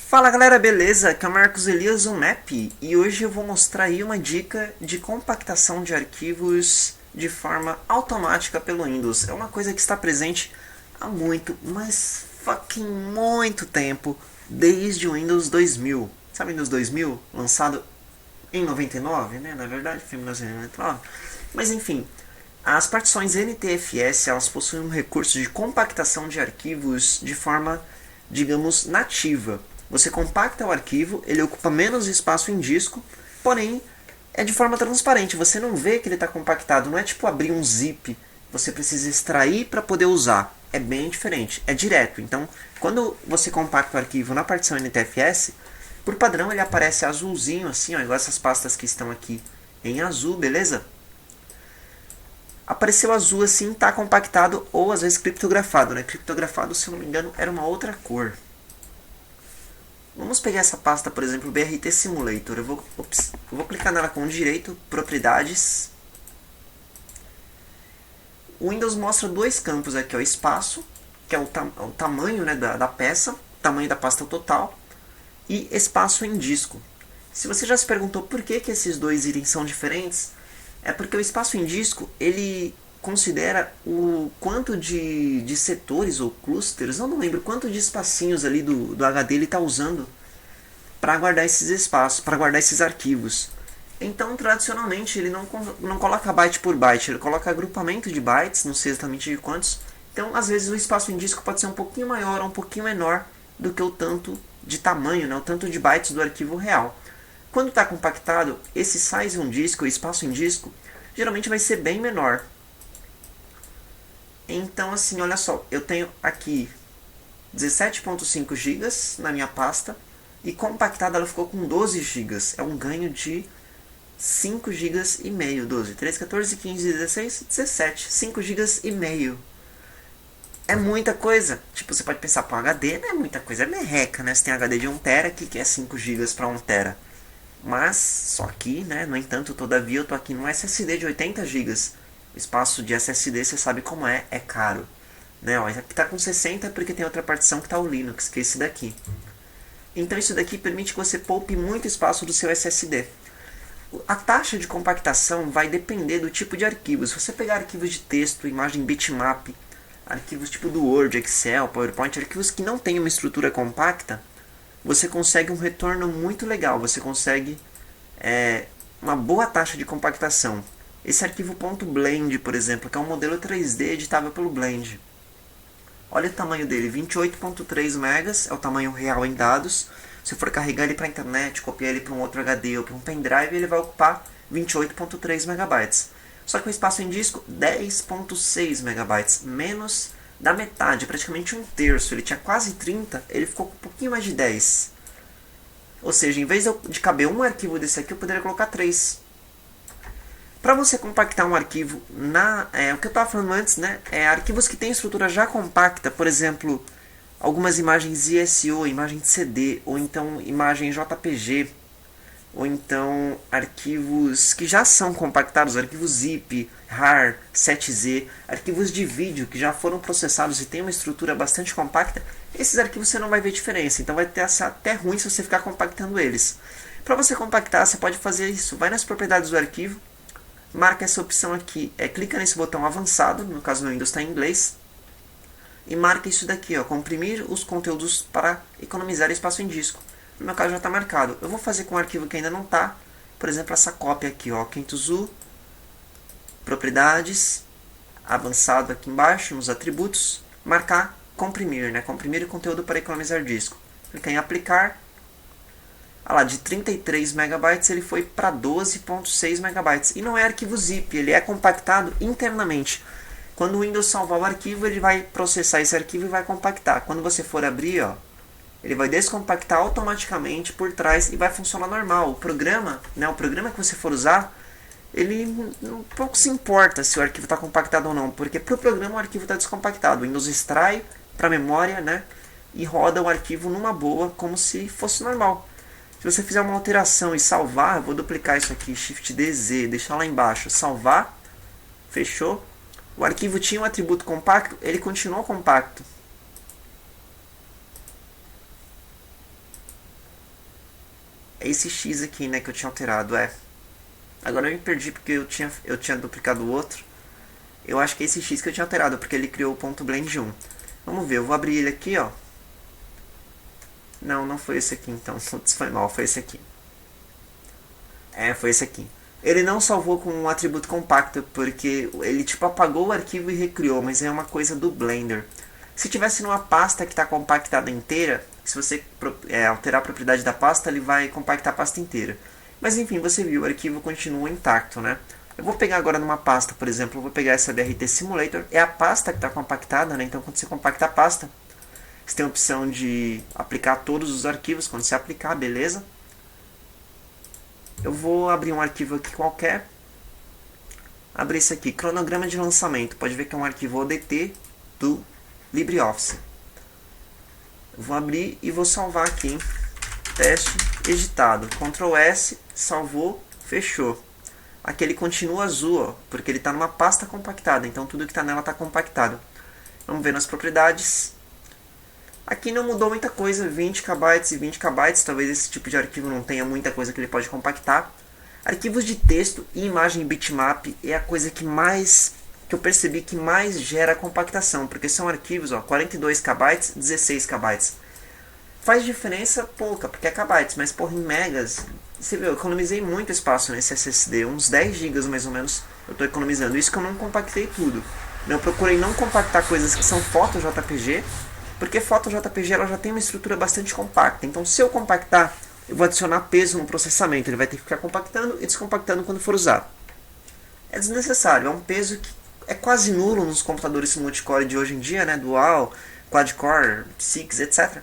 Fala galera, beleza? Aqui é o Marcos Elias, o Map, e hoje eu vou mostrar aí uma dica de compactação de arquivos de forma automática pelo Windows. É uma coisa que está presente há muito, mas fucking muito tempo, desde o Windows 2000. Sabe o Windows 2000? Lançado em 99, né? Na verdade, foi em 1999. Mas enfim, as partições NTFS, elas possuem um recurso de compactação de arquivos de forma, digamos, nativa. Você compacta o arquivo, ele ocupa menos espaço em disco, porém é de forma transparente. Você não vê que ele está compactado, não é tipo abrir um zip, você precisa extrair para poder usar. É bem diferente, é direto. Então, quando você compacta o arquivo na partição NTFS, por padrão ele aparece azulzinho assim, ó, igual essas pastas que estão aqui em azul, beleza? Apareceu azul assim, está compactado ou às vezes criptografado, né? Criptografado, se eu não me engano, era uma outra cor. Vamos pegar essa pasta, por exemplo, BRT Simulator. Eu vou clicar nela com direito, propriedades. O Windows mostra dois campos aqui, ó, espaço, que é o tamanho, né, da peça, tamanho da pasta total, e espaço em disco. Se você já se perguntou por que esses dois itens são diferentes, é porque o espaço em disco, ele considera o quanto de setores ou clusters, eu não lembro quanto de espacinhos ali do HD ele está usando para guardar esses espaços, para guardar esses arquivos. Então, tradicionalmente, ele não coloca byte por byte, ele coloca agrupamento de bytes, não sei exatamente de quantos. Então, às vezes, o espaço em disco pode ser um pouquinho maior ou um pouquinho menor do que o tanto de tamanho, né, o tanto de bytes do arquivo real. Quando está compactado, esse size em disco, o espaço em disco, geralmente vai ser bem menor. Então, assim, olha só, eu tenho aqui 17.5 GB na minha pasta e compactada ela ficou com 12 GB. É um ganho de 5 GB e meio, 12, 13, 14, 15, 16, 17, 5 GB e meio. É muita coisa. Tipo, você pode pensar, pô, HD não é muita coisa, é merreca, né? Você tem HD de 1 TB aqui que é 5 GB para 1 TB. Mas, só que, né, no entanto, todavia eu tô aqui num SSD de 80 GB. O espaço de SSD, você sabe como é caro. Né, ó, aqui tá com 60 porque tem outra partição que tá o Linux, que é esse daqui. Então isso daqui permite que você poupe muito espaço do seu SSD. A taxa de compactação vai depender do tipo de arquivo. Se você pegar arquivos de texto, imagem bitmap, arquivos tipo do Word, Excel, PowerPoint, arquivos que não têm uma estrutura compacta, você consegue um retorno muito legal, você consegue uma boa taxa de compactação. Esse arquivo .blend, por exemplo, que é um modelo 3D editável pelo Blend. Olha o tamanho dele, 28.3 megas, é o tamanho real em dados. Se for carregar ele para a internet, copiar ele para um outro HD ou para um pendrive, ele vai ocupar 28.3 megabytes. Só que o espaço em disco, 10.6 megabytes, menos da metade, praticamente um terço. Ele tinha quase 30, ele ficou com um pouquinho mais de 10. Ou seja, em vez de caber um arquivo desse aqui, eu poderia colocar 3. Para você compactar um arquivo, o que eu estava falando antes, né, arquivos que têm estrutura já compacta, por exemplo, algumas imagens ISO, imagem de CD, ou então imagem JPG, ou então arquivos que já são compactados, arquivos zip, RAR, 7Z, arquivos de vídeo que já foram processados e têm uma estrutura bastante compacta, esses arquivos você não vai ver diferença, então vai ter até ruim se você ficar compactando eles. Para você compactar, você pode fazer isso, vai nas propriedades do arquivo, marca essa opção aqui, clica nesse botão avançado, no caso no Windows está em inglês, e marca isso daqui, ó, comprimir os conteúdos para economizar espaço em disco. No meu caso já está marcado. Eu vou fazer com um arquivo que ainda não está, por exemplo, essa cópia aqui, ó, Kentuzu, propriedades, avançado aqui embaixo, nos atributos, marcar comprimir, né, comprimir o conteúdo para economizar disco. Clica em aplicar. Lá, de 33 megabytes ele foi para 12.6 megabytes. E não é arquivo zip, ele é compactado internamente. Quando o Windows salvar o arquivo, ele vai processar esse arquivo e vai compactar. Quando você for abrir, ó, ele vai descompactar automaticamente por trás e vai funcionar normal. O programa, né, o programa que você for usar, ele um pouco se importa se o arquivo está compactado ou não, porque para o programa o arquivo está descompactado. O Windows extrai para a memória, né, e roda o arquivo numa boa, como se fosse normal. Se você fizer uma alteração e salvar, eu vou duplicar isso aqui, Shift D, Z, deixar lá embaixo, salvar, fechou. O arquivo tinha um atributo compacto, ele continuou compacto. esse X aqui, né, que eu tinha alterado, Agora eu me perdi porque eu tinha duplicado o outro. Eu acho que é esse X que eu tinha alterado, porque ele criou o ponto blend 1. Vamos ver, eu vou abrir ele aqui, ó. Não, não foi esse aqui então, putz, foi mal, foi esse aqui. Foi esse aqui. Ele não salvou com um atributo compacto, porque ele tipo apagou o arquivo e recriou, mas é uma coisa do Blender. Se tivesse numa pasta que está compactada inteira, se você alterar a propriedade da pasta, ele vai compactar a pasta inteira. Mas enfim, você viu, o arquivo continua intacto, né? Eu vou pegar agora numa pasta, por exemplo, eu vou pegar essa BRT Simulator, é a pasta que está compactada, né? Então quando você compacta a pasta, você tem a opção de aplicar todos os arquivos, quando você aplicar, beleza? Eu vou abrir um arquivo aqui qualquer. Abrir esse aqui, cronograma de lançamento. Pode ver que é um arquivo ODT do LibreOffice. Eu vou abrir e vou salvar aqui. Teste editado. Ctrl S, salvou, fechou. Aqui ele continua azul, ó, porque ele está numa pasta compactada. Então tudo que está nela está compactado. Vamos ver nas propriedades. Aqui não mudou muita coisa, 20 KB e 20 KB, talvez esse tipo de arquivo não tenha muita coisa que ele pode compactar. Arquivos de texto e imagem bitmap é a coisa que eu percebi que mais gera compactação, porque são arquivos, ó, 42 KB, 16 KB. Faz diferença pouca, porque é KB, mas porra, em megas, você viu, eu economizei muito espaço nesse SSD, uns 10 GB mais ou menos eu estou economizando, isso que eu não compactei tudo. Eu procurei não compactar coisas que são foto JPG, porque foto JPG ela já tem uma estrutura bastante compacta. Então se eu compactar, eu vou adicionar peso no processamento. Ele vai ter que ficar compactando e descompactando quando for usado. É desnecessário, é um peso que é quase nulo nos computadores multicore de hoje em dia, né? Dual, quad-core, 6, etc.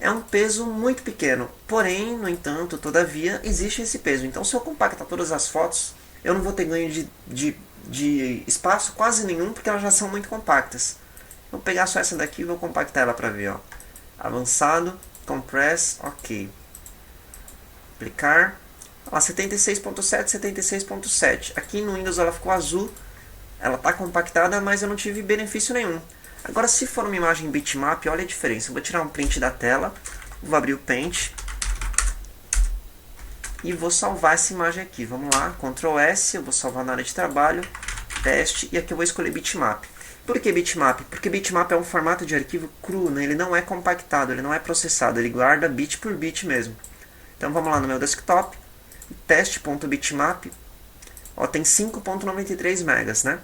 É um peso muito pequeno. Porém, no entanto, todavia, existe esse peso. Então se eu compactar todas as fotos, eu não vou ter ganho de espaço quase nenhum, porque elas já são muito compactas. Vou pegar só essa daqui e vou compactar ela para ver, ó. Avançado, compress, ok. Aplicar. Ó, 76.7, 76.7. Aqui no Windows ela ficou azul. Ela está compactada, mas eu não tive benefício nenhum. Agora, se for uma imagem bitmap, olha a diferença. Eu vou tirar um print da tela, vou abrir o Paint e vou salvar essa imagem aqui. Vamos lá, Ctrl S, eu vou salvar na área de trabalho, teste, e aqui eu vou escolher bitmap. Por que bitmap? Porque bitmap é um formato de arquivo cru, né? Ele não é compactado, ele não é processado, ele guarda bit por bit mesmo. Então vamos lá no meu desktop, teste.bitmap, ó, tem 5.93 megas, né?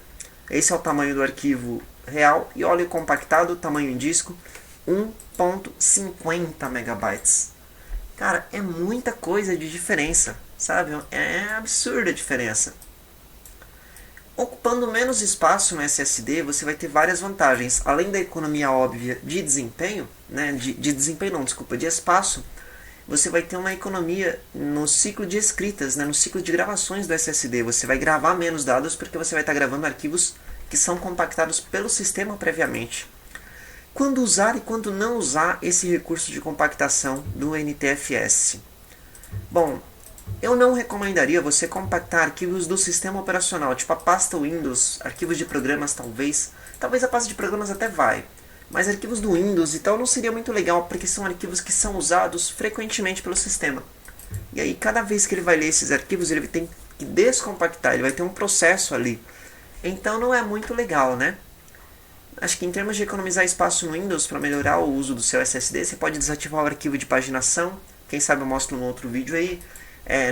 Esse é o tamanho do arquivo real, e olha o compactado, tamanho em disco, 1.50 megabytes. Cara, é muita coisa de diferença, sabe? É absurda a diferença. Ocupando menos espaço no SSD, você vai ter várias vantagens. Além da economia óbvia de desempenho, né, de espaço, você vai ter uma economia no ciclo de escritas, né, no ciclo de gravações do SSD. Você vai gravar menos dados porque você vai estar gravando arquivos que são compactados pelo sistema previamente. Quando usar e quando não usar esse recurso de compactação do NTFS? Bom, eu não recomendaria você compactar arquivos do sistema operacional, tipo a pasta Windows, arquivos de programas talvez a pasta de programas até vai, mas arquivos do Windows e tal não seria muito legal, porque são arquivos que são usados frequentemente pelo sistema. E aí cada vez que ele vai ler esses arquivos, ele tem que descompactar, ele vai ter um processo ali. Então não é muito legal, né? Acho que em termos de economizar espaço no Windows para melhorar o uso do seu SSD, você pode desativar o arquivo de paginação, quem sabe eu mostro num outro vídeo aí,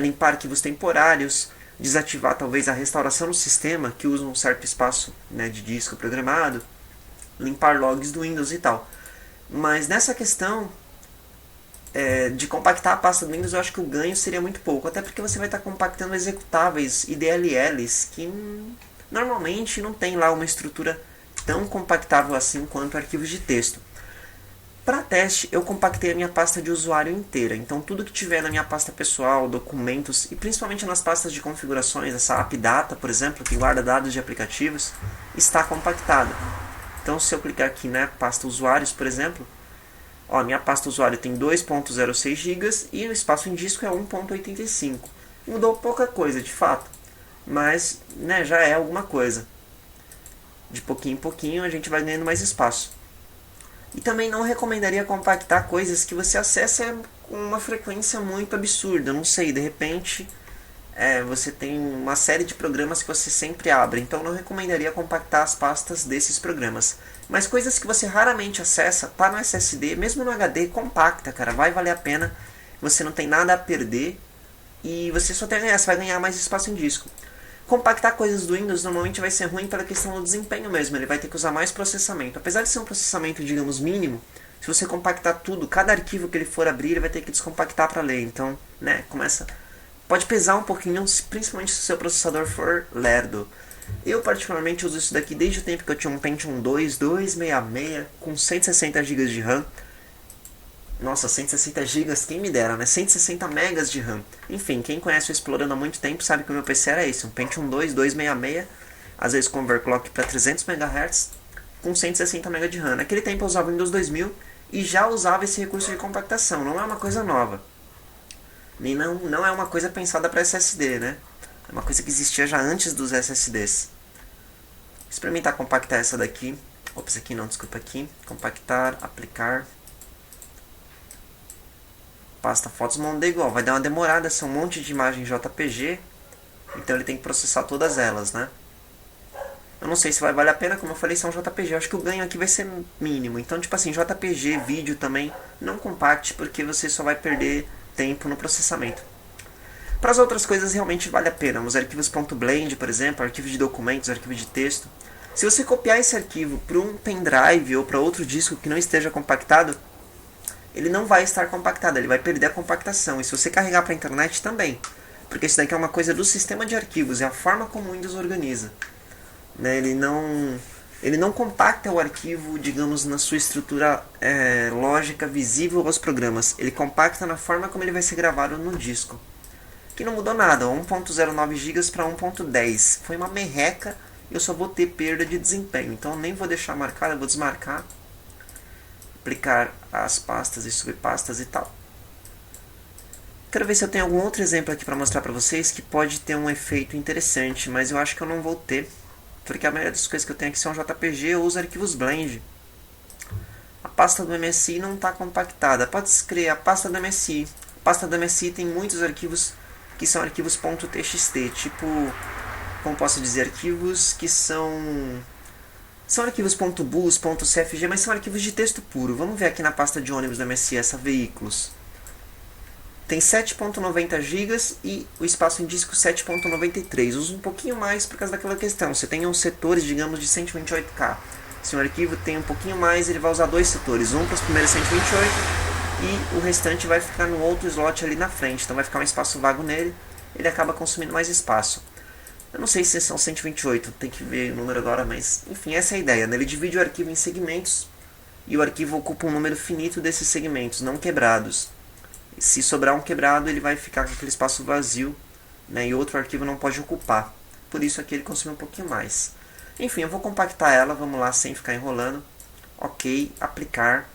limpar arquivos temporários, desativar talvez a restauração do sistema, que usa um certo espaço, né, de disco programado, limpar logs do Windows e tal. Mas nessa questão de compactar a pasta do Windows, eu acho que o ganho seria muito pouco, até porque você vai estar compactando executáveis e DLLs, que normalmente não tem lá uma estrutura tão compactável assim quanto arquivos de texto. Para teste, eu compactei a minha pasta de usuário inteira, então tudo que tiver na minha pasta pessoal, documentos e principalmente nas pastas de configurações, essa AppData, por exemplo, que guarda dados de aplicativos, está compactada. Então se eu clicar aqui na pasta usuários, por exemplo, ó, minha pasta usuário tem 2.06 GB e o espaço em disco é 1.85. Mudou pouca coisa, de fato, mas né, já é alguma coisa. De pouquinho em pouquinho a gente vai ganhando mais espaço. E também não recomendaria compactar coisas que você acessa com uma frequência muito absurda. Eu não sei, de repente você tem uma série de programas que você sempre abre, então eu não recomendaria compactar as pastas desses programas. Mas coisas que você raramente acessa, tá no SSD, mesmo no HD, compacta, cara, vai valer a pena. Você não tem nada a perder e você só tem a ganhar, você vai ganhar mais espaço em disco. Compactar coisas do Windows normalmente vai ser ruim pela questão do desempenho mesmo, ele vai ter que usar mais processamento. Apesar de ser um processamento, digamos, mínimo, se você compactar tudo, cada arquivo que ele for abrir, ele vai ter que descompactar para ler. Então, né, pode pesar um pouquinho, principalmente se o seu processador for lerdo. Eu particularmente uso isso daqui desde o tempo que eu tinha um Pentium 2 266 com 160 GB de RAM. Nossa, 160 GB, quem me dera, né? 160 MB de RAM. Enfim, quem conhece o Explorando há muito tempo sabe que o meu PC era esse, um Pentium 2 266, às vezes com overclock para 300 MHz, com 160 MB de RAM. Naquele tempo eu usava o Windows 2000 e já usava esse recurso de compactação, não é uma coisa nova. Nem não é uma coisa pensada para SSD, né? É uma coisa que existia já antes dos SSDs. Experimentar compactar essa daqui. Ops, aqui não, desculpa aqui. Compactar, aplicar. Pasta fotos Mondego, ó, vai dar uma demorada, são um monte de imagens JPG. Então ele tem que processar todas elas, né? Eu não sei se vai valer a pena, como eu falei, são JPG. Eu acho que o ganho aqui vai ser mínimo. Então, tipo assim, JPG, vídeo também, não compacte, porque você só vai perder tempo no processamento. Para as outras coisas realmente vale a pena. Os arquivos .blend, por exemplo, arquivo de documentos, arquivo de texto. Se você copiar esse arquivo para um pendrive ou para outro disco que não esteja compactado, ele não vai estar compactado, ele vai perder a compactação. E se você carregar para a internet também, porque isso daqui é uma coisa do sistema de arquivos, é a forma como o Windows organiza. Né? Ele não compacta o arquivo, digamos, na sua estrutura lógica visível aos programas. Ele compacta na forma como ele vai ser gravado no disco. Que não mudou nada, 1.09 GB para 1.10. Foi uma merreca e eu só vou ter perda de desempenho. Então eu nem vou deixar marcado, eu vou desmarcar. Aplicar as pastas e subpastas e tal. Quero ver se eu tenho algum outro exemplo aqui para mostrar para vocês que pode ter um efeito interessante, mas eu acho que eu não vou ter. Porque a maioria das coisas que eu tenho aqui são JPG ou os arquivos Blend. A pasta do MSI não está compactada. Pode escrever a pasta do MSI. A pasta do MSI tem muitos arquivos que são arquivos .txt, tipo, como posso dizer, arquivos que são arquivos .bus, .cfg, mas são arquivos de texto puro. Vamos ver aqui na pasta de ônibus do MSI, essa veículos. Tem 7.90 GB e o espaço em disco 7.93. Usa um pouquinho mais por causa daquela questão. Você tem uns setores, digamos, de 128K. Se um arquivo tem um pouquinho mais, ele vai usar dois setores. Um para os primeiros 128 e o restante vai ficar no outro slot ali na frente. Então vai ficar um espaço vago nele. Ele acaba consumindo mais espaço. Eu não sei se são 128, tem que ver o número agora, mas enfim, essa é a ideia. Né? Ele divide o arquivo em segmentos e o arquivo ocupa um número finito desses segmentos, não quebrados. Se sobrar um quebrado, ele vai ficar com aquele espaço vazio, né, e outro arquivo não pode ocupar. Por isso aqui ele consome um pouquinho mais. Enfim, eu vou compactar ela, vamos lá, sem ficar enrolando. Ok, aplicar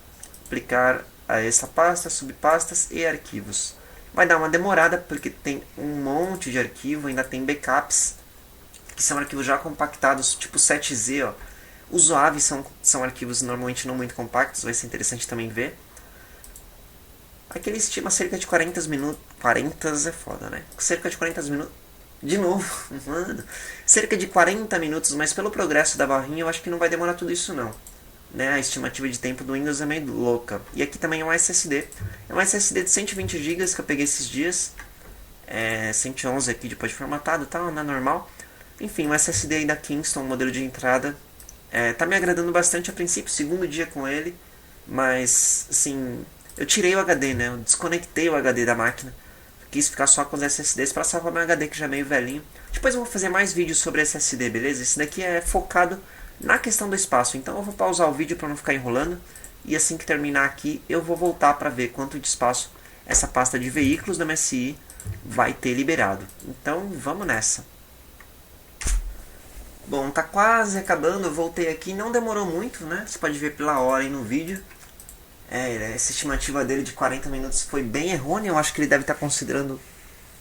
a essa pasta, subpastas e arquivos. Vai dar uma demorada porque tem um monte de arquivo, ainda tem backups, que são arquivos já compactados, tipo 7Z. Ó. Os OAV são arquivos normalmente não muito compactos, vai ser interessante também ver. Aqui ele estima cerca de 40 minutos. 40 é foda, né? Cerca de 40 minutos. De novo, mano. Cerca de 40 minutos, mas pelo progresso da barrinha eu acho que não vai demorar tudo isso não. Né? A estimativa de tempo do Windows é meio louca. E aqui também é um SSD. É um SSD de 120 GB que eu peguei esses dias. 111 aqui depois de formatado, tá? Não é normal. Enfim, um SSD aí da Kingston, modelo de entrada. Tá me agradando bastante a princípio, segundo dia com ele. Mas, assim, eu tirei o HD, né? Eu desconectei o HD da máquina. Quis ficar só com os SSDs para salvar meu HD que já é meio velhinho. Depois eu vou fazer mais vídeos sobre SSD, beleza? Esse daqui é focado na questão do espaço. Então eu vou pausar o vídeo para não ficar enrolando. E assim que terminar aqui, eu vou voltar para ver quanto de espaço essa pasta de veículos da MSI vai ter liberado. Então vamos nessa. Bom, tá quase acabando. Eu voltei aqui. Não demorou muito, né? Você pode ver pela hora aí no vídeo. Essa estimativa dele de 40 minutos foi bem errônea. Eu acho que ele deve estar considerando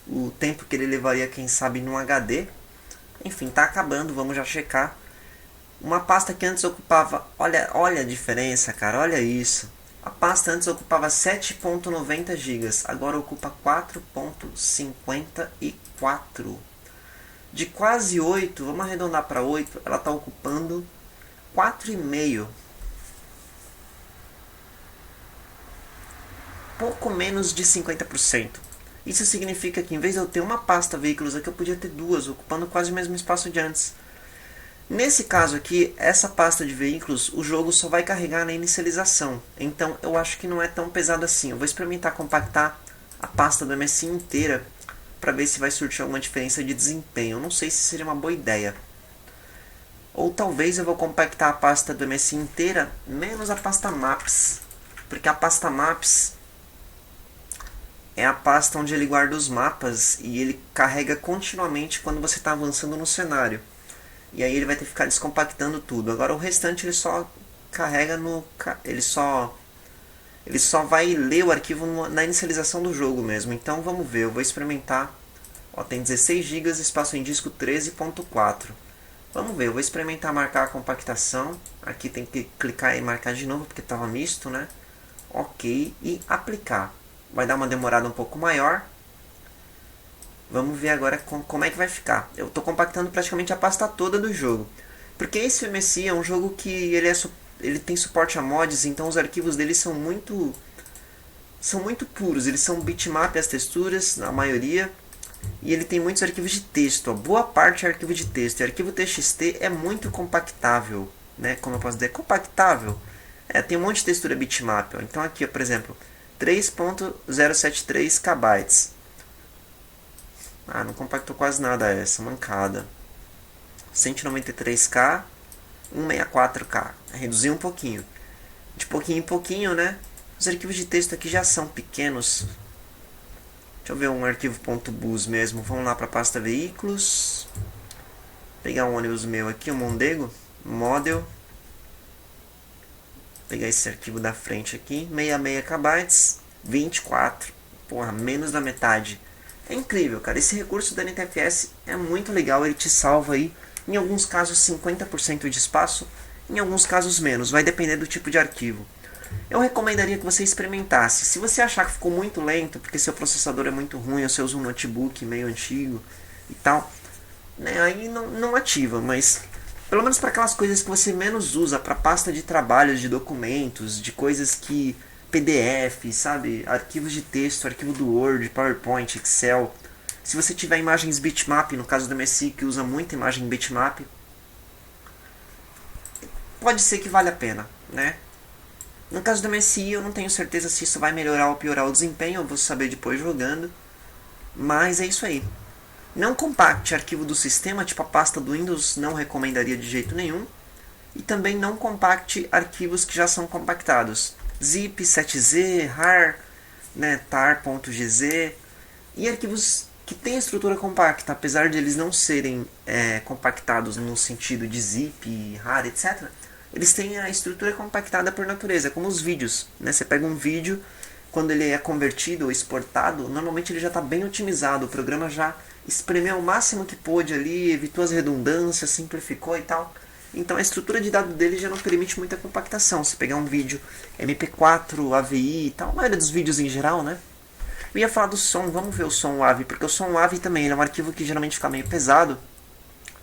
o tempo que ele levaria, quem sabe, num HD. Enfim, tá acabando, vamos já checar. Uma pasta que antes ocupava... Olha a diferença, cara, olha isso. A pasta antes ocupava 7,90 GB, agora ocupa 4,54. De quase 8, vamos arredondar para 8, ela está ocupando 4,5. Pouco menos de 50%. Isso significa que em vez de eu ter uma pasta veículos aqui, eu podia ter duas, ocupando quase o mesmo espaço de antes. Nesse caso aqui, essa pasta de veículos, o jogo só vai carregar na inicialização. Então eu acho que não é tão pesado assim. Eu vou experimentar compactar a pasta do MSI inteira para ver se vai surtir alguma diferença de desempenho. Eu não sei se seria uma boa ideia. Ou talvez eu vou compactar a pasta do MSI inteira, menos a pasta Maps. Porque a pasta Maps é a pasta onde ele guarda os mapas e ele carrega continuamente quando você está avançando no cenário. E aí ele vai ter que ficar descompactando tudo. Agora o restante ele só carrega no... Ele só vai ler o arquivo na inicialização do jogo mesmo. Então vamos ver, eu vou experimentar. Ó, tem 16 GB, espaço em disco 13.4. Vamos ver, eu vou experimentar marcar a compactação. Aqui tem que clicar e marcar de novo porque estava misto, né? Ok, e aplicar. Vai dar uma demorada um pouco maior. Vamos ver agora como é que vai ficar. Eu estou compactando praticamente a pasta toda do jogo. Porque esse MSI é um jogo que ele tem suporte a mods, então os arquivos dele são muito puros. Eles são bitmap as texturas, na maioria. E ele tem muitos arquivos de texto. A boa parte é arquivo de texto. E arquivo TXT é muito compactável. Né? Como eu posso dizer? Compactável. Tem um monte de textura bitmap. Ó. Então aqui, ó, por exemplo, 3.073 KB. Não compactou quase nada essa, mancada. 193K, 164K. Reduziu um pouquinho. De pouquinho em pouquinho, né? Os arquivos de texto aqui já são pequenos. Deixa eu ver um arquivo .bus mesmo. Vamos lá para a pasta veículos. Pegar um ônibus meu aqui, o Mondego. Model. Pegar esse arquivo da frente aqui. 66 KB. 24. Porra, menos da metade. É incrível, cara. Esse recurso da NTFS é muito legal. Ele te salva aí, em alguns casos, 50% de espaço. Em alguns casos menos. Vai depender do tipo de arquivo. Eu recomendaria que você experimentasse. Se você achar que ficou muito lento, porque seu processador é muito ruim, ou você usa um notebook meio antigo e tal, né, aí não ativa. Mas, pelo menos para aquelas coisas que você menos usa, para pasta de trabalhos, de documentos, de coisas que... PDF, sabe? Arquivos de texto, arquivo do Word, PowerPoint, Excel. Se você tiver imagens bitmap, no caso do MSI, que usa muita imagem bitmap, pode ser que vale a pena, né? No caso do MSI, eu não tenho certeza se isso vai melhorar ou piorar o desempenho, eu vou saber depois jogando. Mas é isso aí. Não compacte arquivo do sistema, tipo a pasta do Windows, não recomendaria de jeito nenhum. E também não compacte arquivos que já são compactados. Zip, 7z, rar, né, tar.gz e arquivos que têm estrutura compacta, apesar de eles não serem compactados no sentido de zip, rar, etc. Eles têm a estrutura compactada por natureza, como os vídeos. Né? Você pega um vídeo, quando ele é convertido ou exportado, normalmente ele já está bem otimizado, o programa já espremeu o máximo que pôde ali, evitou as redundâncias, simplificou e tal. Então a estrutura de dados dele já não permite muita compactação. Se pegar um vídeo MP4, AVI e tal, a maioria dos vídeos em geral, né? Eu ia falar do som, vamos ver o som WAV, porque o som WAV também ele é um arquivo que geralmente fica meio pesado,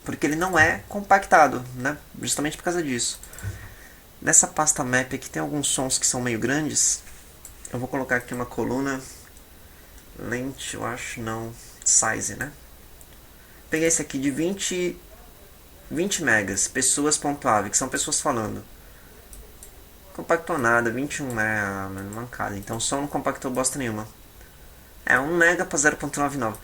porque ele não é compactado, né? Justamente por causa disso. Nessa pasta map aqui tem alguns sons que são meio grandes. Eu vou colocar aqui uma coluna lente, eu acho, não, size, né? Peguei esse aqui de 20 megas, pessoas.av, que são pessoas falando. Compactou nada, 21 mancada. Então o som não compactou bosta nenhuma. 1 mega para 0.99.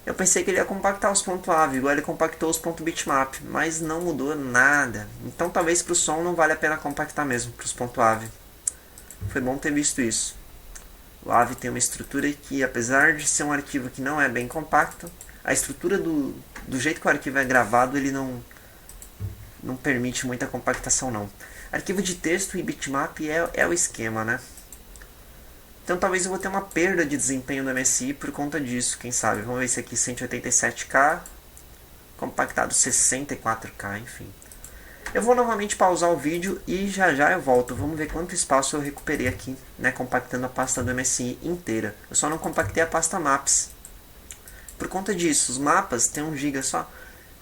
Eu pensei que ele ia compactar os .av, igual ele compactou os .bitmap, mas não mudou nada. Então talvez pro som não vale a pena compactar mesmo, pros .av. Foi bom ter visto isso. O AV tem uma estrutura que, apesar de ser um arquivo que não é bem compacto, a estrutura do jeito que o arquivo é gravado, ele não permite muita compactação não. Arquivo de texto e bitmap é o esquema, né? Então talvez eu vou ter uma perda de desempenho do MSI por conta disso, quem sabe. Vamos ver esse aqui, 187K, compactado 64K, enfim. Eu vou novamente pausar o vídeo e já já eu volto. Vamos ver quanto espaço eu recuperei aqui, né, compactando a pasta do MSI inteira. Eu só não compactei a pasta Maps. Por conta disso, os mapas têm 1 GB só.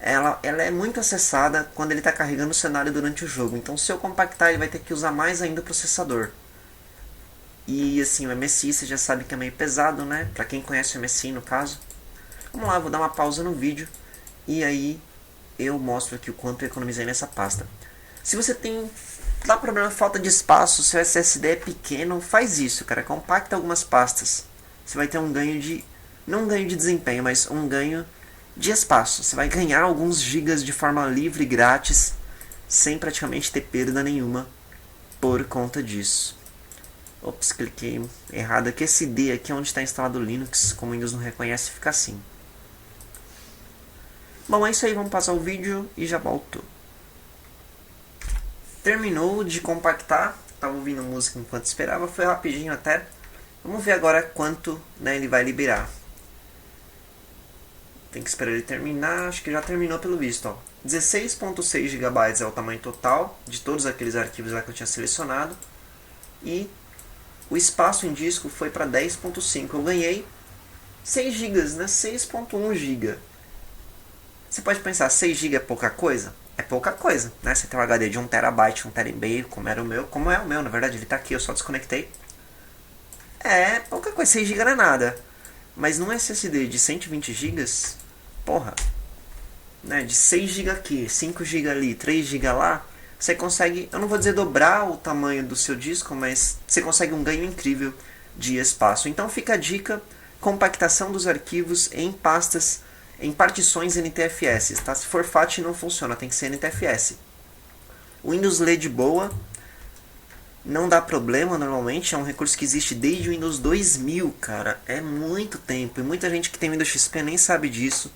Ela é muito acessada quando ele está carregando o cenário durante o jogo. Então se eu compactar, ele vai ter que usar mais ainda o processador. E assim, o MSI você já sabe que é meio pesado, né? Pra quem conhece o MSI no caso. Vamos lá, vou dar uma pausa no vídeo e aí eu mostro aqui o quanto eu economizei nessa pasta. Se você tem problema, falta de espaço, seu SSD é pequeno, faz isso, cara. Compacta algumas pastas. Você vai ter um ganho de... não um ganho de desempenho, mas um ganho de espaço. Você vai ganhar alguns gigas de forma livre e grátis, sem praticamente ter perda nenhuma por conta disso. Ops, cliquei errado aqui. Esse D aqui é onde está instalado o Linux. Como o Windows não reconhece, fica assim. Bom, é isso aí. Vamos passar o vídeo e já volto. Terminou de compactar. Estava ouvindo música enquanto esperava. Foi rapidinho até. Vamos ver agora quanto, né, ele vai liberar. Tem que esperar ele terminar. Acho que já terminou pelo visto. Ó. 16.6 GB é o tamanho total de todos aqueles arquivos lá que eu tinha selecionado. E o espaço em disco foi para 10.5. Eu ganhei 6 GB, né? 6.1 GB. Você pode pensar, 6 GB é pouca coisa? É pouca coisa, né? Você tem um HD de 1 TB, 1 TB, como era o meu. Como é o meu, na verdade, ele está aqui, eu só desconectei. É pouca coisa, 6 GB não é nada. Mas num SSD de 120 GB, porra, né? De 6 GB aqui, 5 GB ali, 3 GB lá, você consegue, eu não vou dizer dobrar o tamanho do seu disco, mas você consegue um ganho incrível de espaço. Então fica a dica, compactação dos arquivos em pastas, em partições NTFS, tá? Se for FAT não funciona, tem que ser NTFS. O Windows lê de boa, não dá problema normalmente, é um recurso que existe desde o Windows 2000, cara, é muito tempo, e muita gente que tem Windows XP nem sabe disso.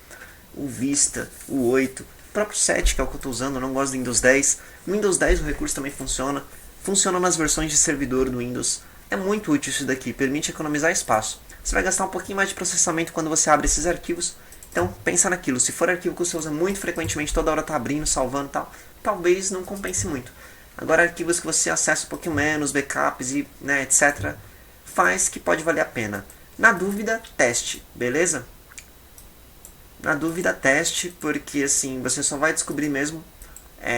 O Vista, o 8, o próprio 7, que é o que eu estou usando, eu não gosto do Windows 10. No Windows 10 o recurso também funciona. Funciona nas versões de servidor do Windows. É muito útil isso daqui, permite economizar espaço. Você vai gastar um pouquinho mais de processamento quando você abre esses arquivos. Então pensa naquilo, se for arquivo que você usa muito frequentemente, toda hora está abrindo, salvando e tal, talvez não compense muito. Agora arquivos que você acessa um pouquinho menos, backups e, né, etc., faz que pode valer a pena. Na dúvida, teste, beleza? Na dúvida, teste, porque assim, você só vai descobrir mesmo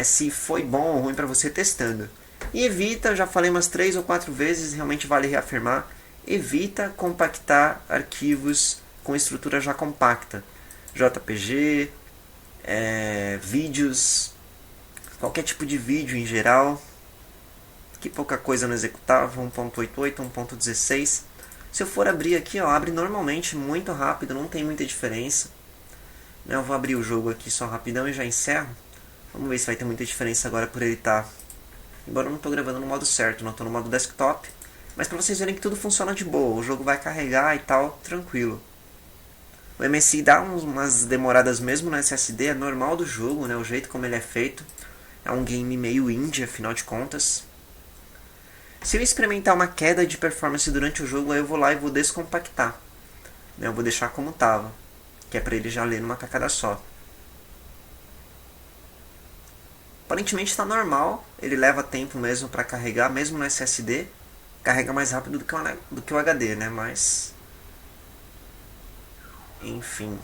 se foi bom ou ruim para você testando. E evita, já falei umas 3 ou 4 vezes, realmente vale reafirmar, evita compactar arquivos com estrutura já compacta. JPG, vídeos, qualquer tipo de vídeo em geral, que pouca coisa no executável, 1.88, 1.16. Se eu for abrir aqui, ó, abre normalmente, muito rápido, não tem muita diferença. Eu vou abrir o jogo aqui só rapidão e já encerro. Vamos ver se vai ter muita diferença agora por ele estar... Embora eu não estou gravando no modo certo, não estou no modo desktop. Mas para vocês verem que tudo funciona de boa, o jogo vai carregar e tal, tranquilo. O MSI dá umas demoradas mesmo no SSD, é normal do jogo, né? O jeito como ele é feito. É um game meio indie, afinal de contas. Se eu experimentar uma queda de performance durante o jogo, aí eu vou lá e vou descompactar. Eu vou deixar como estava, que é para ele já ler numa tacada só. Aparentemente está normal, ele leva tempo mesmo para carregar, mesmo no SSD. Carrega mais rápido do que o HD, né? Mas... enfim.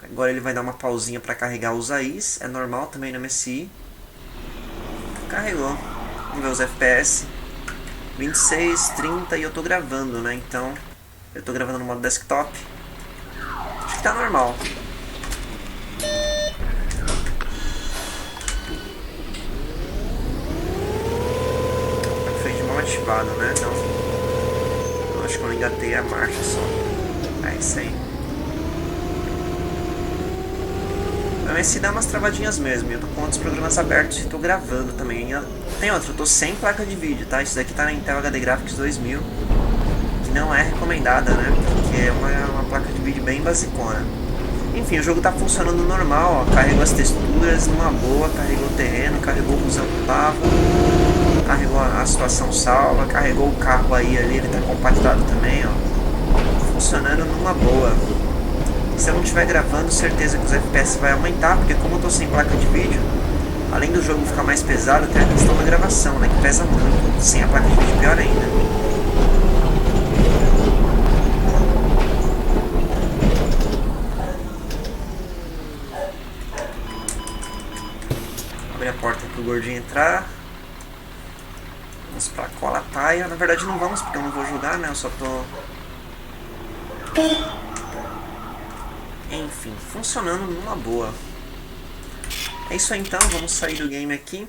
Agora ele vai dar uma pausinha para carregar os AIs, é normal também no MSI. Carregou. Vamos ver os FPS. 26, 30 e eu tô gravando, né? Então, eu tô gravando no modo desktop. Acho que tá normal. Freio de mão ativado, né? Não, acho que eu engatei a marcha só. É isso aí. O MSI dá umas travadinhas mesmo. Eu tô com outros programas abertos e tô gravando também. Tem outro, eu tô sem placa de vídeo, tá? Isso daqui tá na Intel HD Graphics 2000. Que não é recomendada, né? Porque é uma placa de vídeo bem basicona. Enfim, o jogo tá funcionando normal, ó. Carregou as texturas numa boa, carregou o terreno, carregou o busão que tava, carregou a situação salva, carregou o carro aí ali, ele tá compactado também, ó. Funcionando numa boa. Se eu não estiver gravando, certeza que os FPS vai aumentar, porque como eu tô sem placa de vídeo, além do jogo ficar mais pesado, tem a questão da gravação, né, que pesa muito. Sem a placa de vídeo, pior ainda. Abrir a porta para o gordinho entrar. Vamos pra cola paia. Na verdade não vamos, porque eu não vou jogar, né? Eu só tô... Enfim, funcionando numa boa. É isso aí então, vamos sair do game aqui.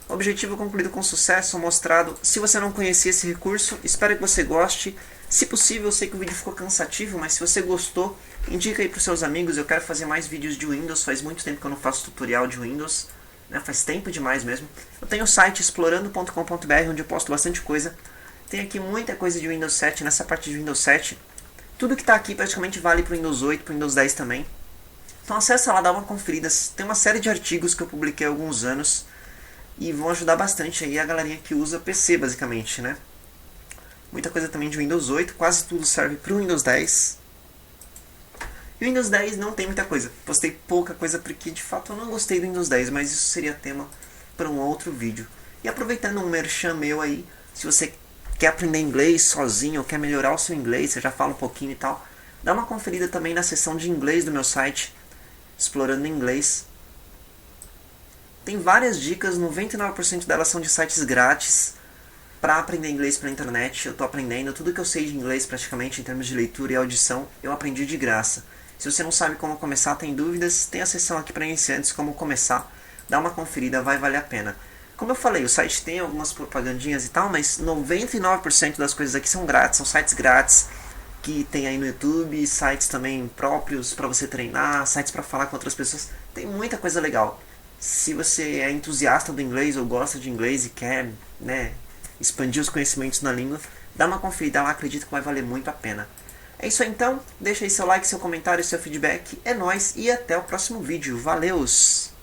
Objetivo concluído com sucesso, mostrado. Se você não conhecia esse recurso, espero que você goste. Se possível, eu sei que o vídeo ficou cansativo, mas se você gostou, indica aí para os seus amigos. Eu quero fazer mais vídeos de Windows, faz muito tempo que eu não faço tutorial de Windows, né? Faz tempo demais mesmo. Eu tenho o site explorando.com.br, onde eu posto bastante coisa. Tem aqui muita coisa de Windows 7, nessa parte de Windows 7. Tudo que está aqui praticamente vale para o Windows 8, para o Windows 10 também. Então acessa lá, dá uma conferida. Tem uma série de artigos que eu publiquei há alguns anos e vão ajudar bastante aí a galerinha que usa PC, basicamente, né? Muita coisa também de Windows 8, quase tudo serve para o Windows 10. E o Windows 10 não tem muita coisa. Postei pouca coisa porque de fato eu não gostei do Windows 10, mas isso seria tema para um outro vídeo. E aproveitando um merchan meu aí, se você quer aprender inglês sozinho ou quer melhorar o seu inglês, você já fala um pouquinho e tal, dá uma conferida também na seção de inglês do meu site, Explorando Inglês. Tem várias dicas, 99% delas são de sites grátis para aprender inglês pela internet. Eu estou aprendendo tudo que eu sei de inglês praticamente em termos de leitura e audição, eu aprendi de graça. Se você não sabe como começar, tem dúvidas, tem a seção aqui para iniciantes, como começar, dá uma conferida, vai valer a pena. Como eu falei, o site tem algumas propagandinhas e tal, mas 99% das coisas aqui são grátis, são sites grátis que tem aí no YouTube, sites também próprios para você treinar, sites para falar com outras pessoas, tem muita coisa legal. Se você é entusiasta do inglês ou gosta de inglês e quer, né, expandir os conhecimentos na língua, dá uma conferida lá, acredito que vai valer muito a pena. É isso aí então, deixa aí seu like, seu comentário, seu feedback, é nóis e até o próximo vídeo, valeus!